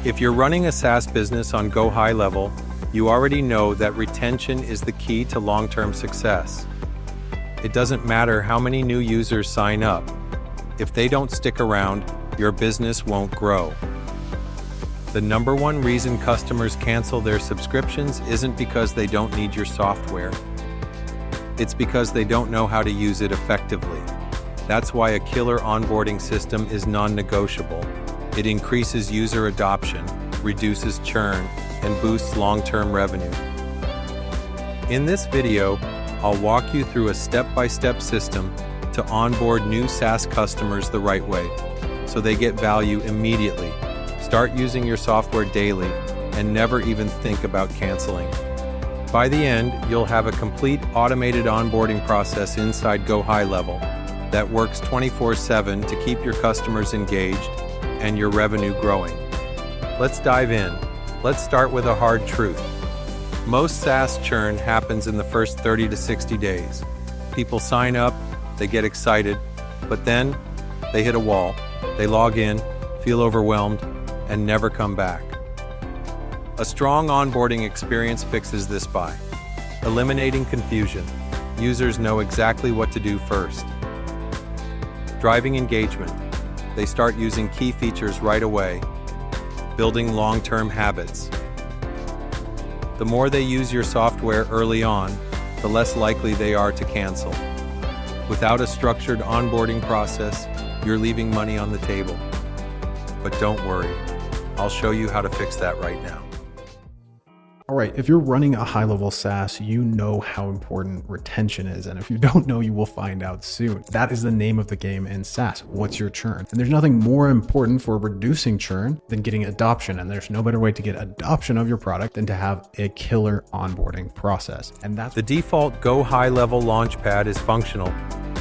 If you're running a SaaS business on GoHighLevel, you already know that retention is the key to long-term success. It doesn't matter how many new users sign up. If they don't stick around, your business won't grow. The number one reason customers cancel their subscriptions isn't because they don't need your software. It's because they don't know how to use it effectively. That's why a killer onboarding system is non-negotiable. It increases user adoption, reduces churn, and boosts long-term revenue. In this video, I'll walk you through a step-by-step system to onboard new SaaS customers the right way, so they get value immediately. Start using your software daily and never even think about canceling. By the end, you'll have a complete automated onboarding process inside GoHighLevel that works 24/7 to keep your customers engaged and your revenue growing. Let's dive in. Let's start with a hard truth. Most SaaS churn happens in the first 30 to 60 days. People sign up, they get excited, but then they hit a wall. They log in, feel overwhelmed, and never come back. A strong onboarding experience fixes this by eliminating confusion. Users know exactly what to do first. Driving engagement. They start using key features right away. Building long-term habits. The more they use your software early on, the less likely they are to cancel. Without a structured onboarding process, you're leaving money on the table. But don't worry, I'll show you how to fix that right now. All right, if you're running a high-level SaaS, you know how important retention is. And if you don't know, you will find out soon. That is the name of the game in SaaS. What's your churn? And there's nothing more important for reducing churn than getting adoption. And there's no better way to get adoption of your product than to have a killer onboarding process. And that's the default GoHighLevel Launchpad is functional,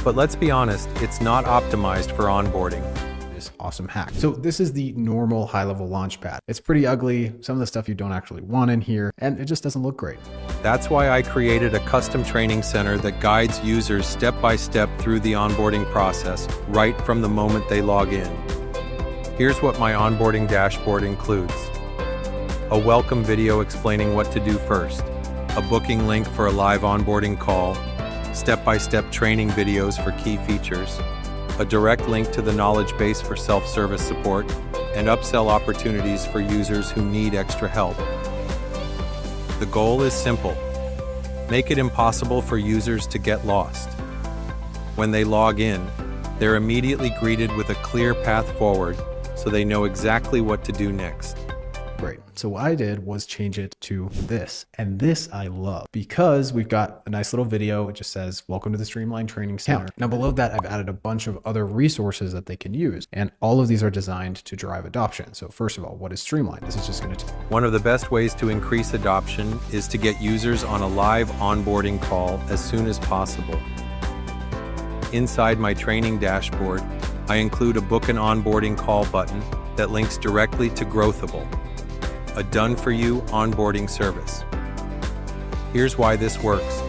but let's be honest, it's not optimized for onboarding. Awesome hack. So this is the normal high-level Launchpad. It's pretty ugly, some of the stuff you don't actually want in here, and it just doesn't look great. That's why I created a custom training center that guides users step by step through the onboarding process, right from the moment they log in. Here's what my onboarding dashboard includes. A welcome video explaining what to do first, a booking link for a live onboarding call, step-by-step training videos for key features, a direct link to the knowledge base for self-service support, and upsell opportunities for users who need extra help. The goal is simple. Make it impossible for users to get lost. When they log in, they're immediately greeted with a clear path forward, so they know exactly what to do next. Great. So what I did was change it to this, and this I love because we've got a nice little video. It just says, welcome to the Streamline Training Center. Now below that, I've added a bunch of other resources that they can use, and all of these are designed to drive adoption. So first of all, what is Streamline? This is just going to One of the best ways to increase adoption is to get users on a live onboarding call as soon as possible. Inside my training dashboard, I include a book an onboarding call button that links directly to Growthable, a done-for-you onboarding service. Here's why this works.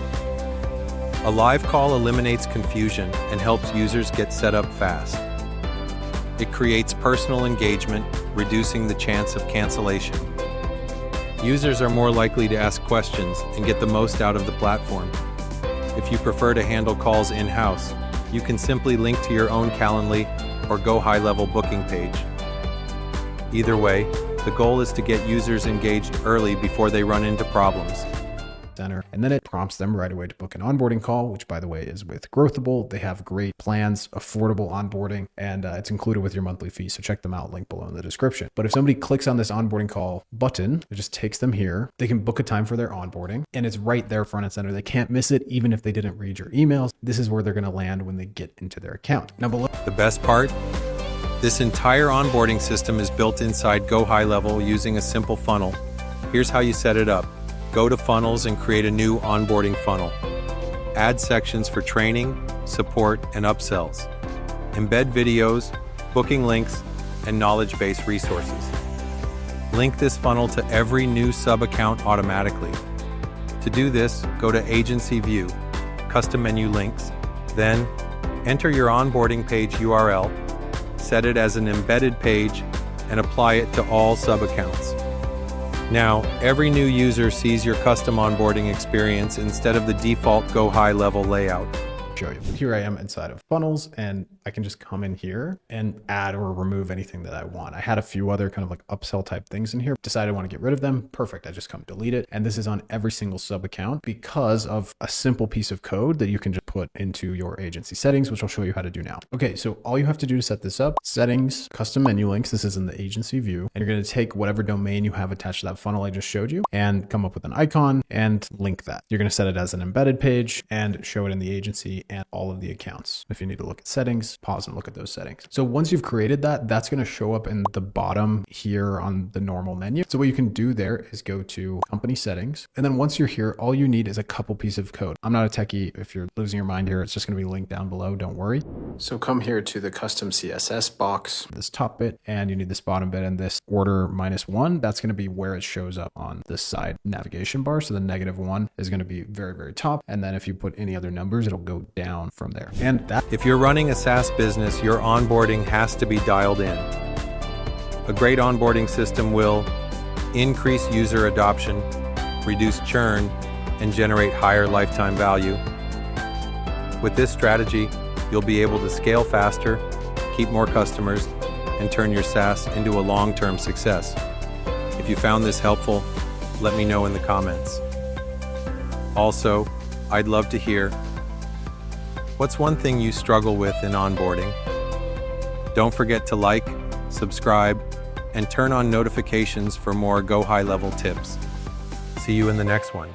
A live call eliminates confusion and helps users get set up fast. It creates personal engagement, reducing the chance of cancellation. Users are more likely to ask questions and get the most out of the platform. If you prefer to handle calls in-house, you can simply link to your own Calendly or GoHighLevel booking page. Either way, the goal is to get users engaged early before they run into problems. Center, and then it prompts them right away to book an onboarding call, which by the way is with Growthable. They have great plans, affordable onboarding, and it's included with your monthly fee. So check them out, link below in the description. But if somebody clicks on this onboarding call button, it just takes them here. They can book a time for their onboarding, and it's right there front and center. They can't miss it, even if they didn't read your emails. This is where they're going to land when they get into their account. Now below, the best part? This entire onboarding system is built inside GoHighLevel using a simple funnel. Here's how you set it up. Go to Funnels and create a new onboarding funnel. Add sections for training, support, and upsells. Embed videos, booking links, and knowledge base resources. Link this funnel to every new sub-account automatically. To do this, go to Agency View, Custom Menu Links, then enter your onboarding page URL, set it as an embedded page, and apply it to all sub-accounts. Now, every new user sees your custom onboarding experience instead of the default GoHighLevel layout. Show you. Here I am inside of funnels, and I can just come in here and add or remove anything that I want. I had a few other kind of like upsell type things in here, decided I want to get rid of them. Perfect. I just come delete it. And this is on every single sub account because of a simple piece of code that you can just put into your agency settings, which I'll show you how to do now. Okay. So all you have to do to set this up, settings, custom menu links. This is in the agency view, and you're going to take whatever domain you have attached to that funnel I just showed you and come up with an icon and link that. You're going to set it as an embedded page and show it in the agency and all of the accounts. If you need to look at settings, pause and look at those settings. So once you've created that, that's going to show up in the bottom here on the normal menu. So what you can do there is go to company settings. And then once you're here, all you need is a couple pieces of code. I'm not a techie. If you're losing your mind here, it's just going to be linked down below. Don't worry. So come here to the custom CSS box, this top bit, and you need this bottom bit and this order -1. That's going to be where it shows up on this side navigation bar. So the -1 is going to be very, very top. And then if you put any other numbers, it'll go down from there. And that, if you're running a SaaS business, your onboarding has to be dialed in. A great onboarding system will increase user adoption, reduce churn, and generate higher lifetime value. With this strategy, you'll be able to scale faster, keep more customers, and turn your SaaS into a long-term success. If you found this helpful, let me know in the comments. Also, I'd love to hear, what's one thing you struggle with in onboarding? Don't forget to like, subscribe, and turn on notifications for more GoHighLevel tips. See you in the next one.